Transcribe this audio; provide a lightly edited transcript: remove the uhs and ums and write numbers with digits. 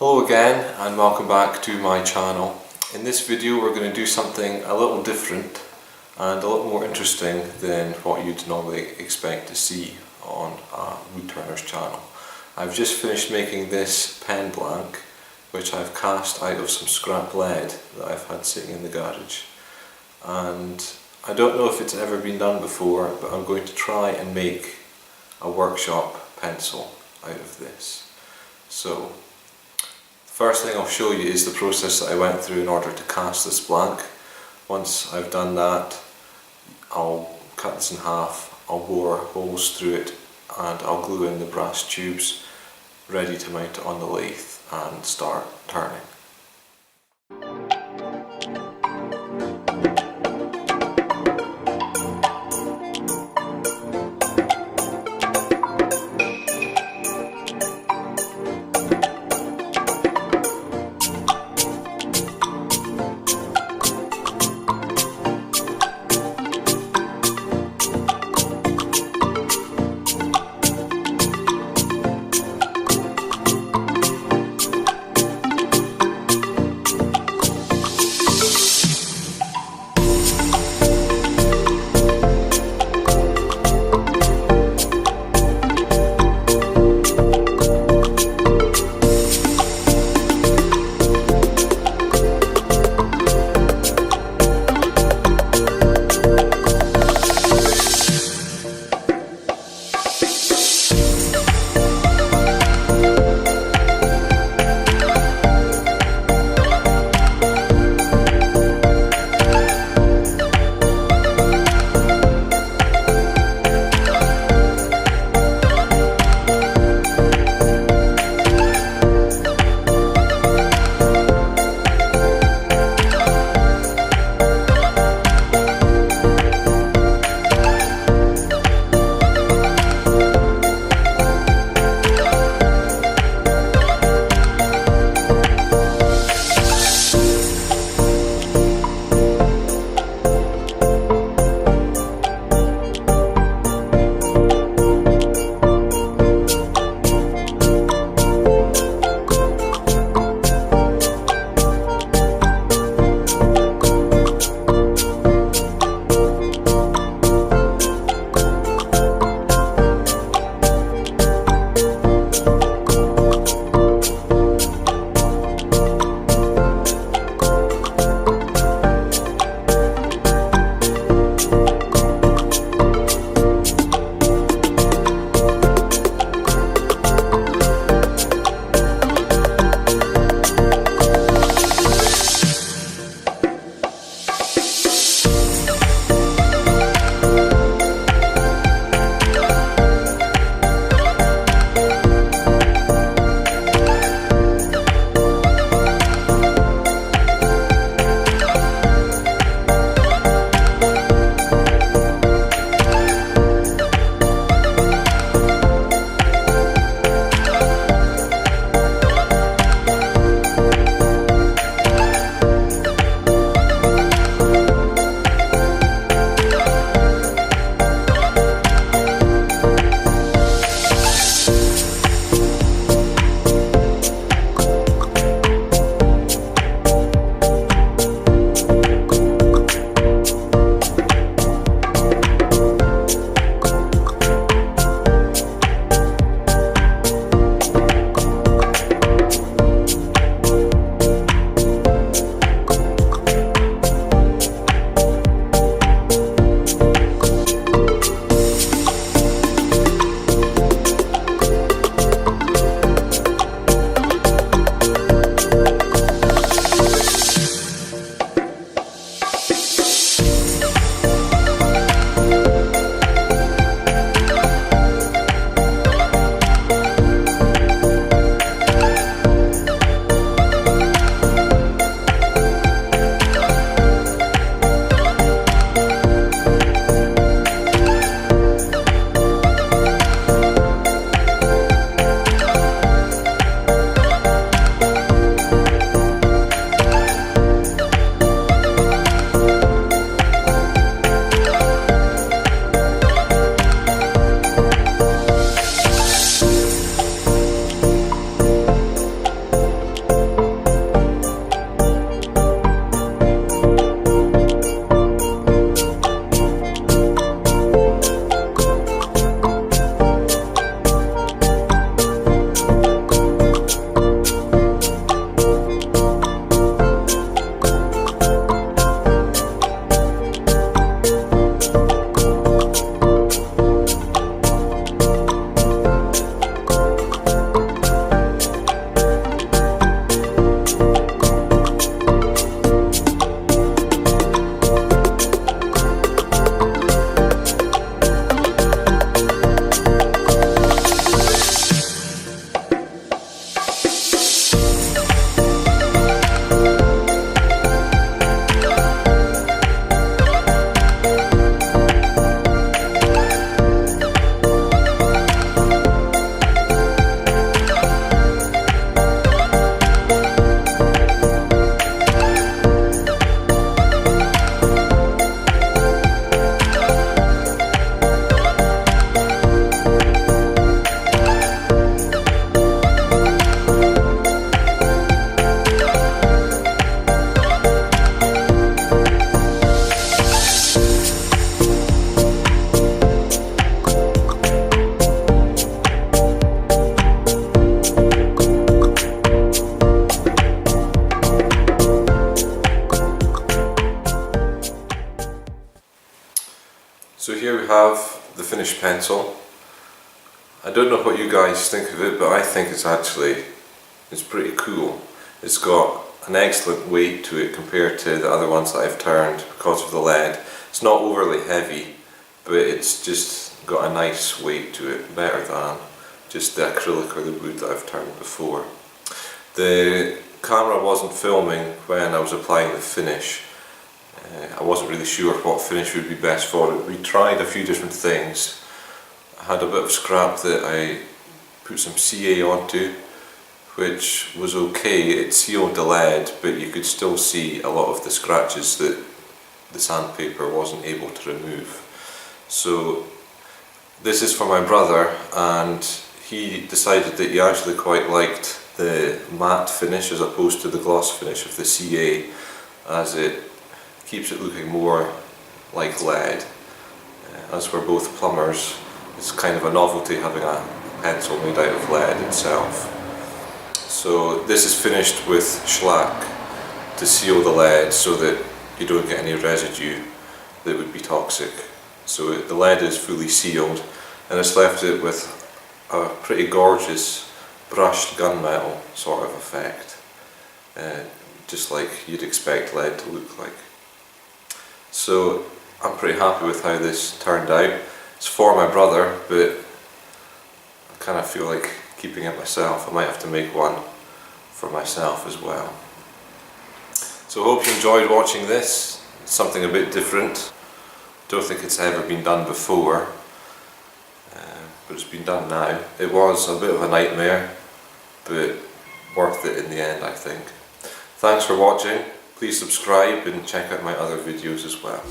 Hello again and welcome back to my channel. In this video we're going to do something a little different and a little more interesting than what you'd normally expect to see on a woodturner's channel. I've just finished making this pen blank, which I've cast out of some scrap lead that I've had sitting in the garage. And I don't know if it's ever been done before, but I'm going to try and make a workshop pencil out of this. So first thing I'll show you is the process that I went through in order to cast this blank. Once I've done that, I'll cut this in half, I'll bore holes through it and I'll glue in the brass tubes ready to mount it on the lathe and start turning. So here we have the finished pencil. I don't know what you guys think of it, but I think it's pretty cool. It's got an excellent weight to it compared to the other ones that I've turned because of the lead. It's not overly heavy, but it's just got a nice weight to it, better than just the acrylic or the wood that I've turned before. The camera wasn't filming when I was applying the finish. I wasn't really sure what finish would be best for it. We tried a few different things. I had a bit of scrap that I put some CA onto, which was okay. It sealed the lead, but you could still see a lot of the scratches that the sandpaper wasn't able to remove. So this is for my brother, and he decided that he actually quite liked the matte finish as opposed to the gloss finish of the CA, as it keeps it looking more like lead. As we're both plumbers, it's kind of a novelty having a pencil made out of lead itself. So this is finished with shellac to seal the lead so that you don't get any residue that would be toxic. So the lead is fully sealed, and it's left it with a pretty gorgeous brushed gunmetal sort of effect, just like you'd expect lead to look like. So I'm pretty happy with how this turned out. It's for my brother, but I kind of feel like keeping it myself. I might have to make one for myself as well. So I hope you enjoyed watching this. It's something a bit different. Don't think it's ever been done before, but it's been done now. It was a bit of a nightmare, but worth it in the end, I think. Thanks for watching. Please subscribe and check out my other videos as well.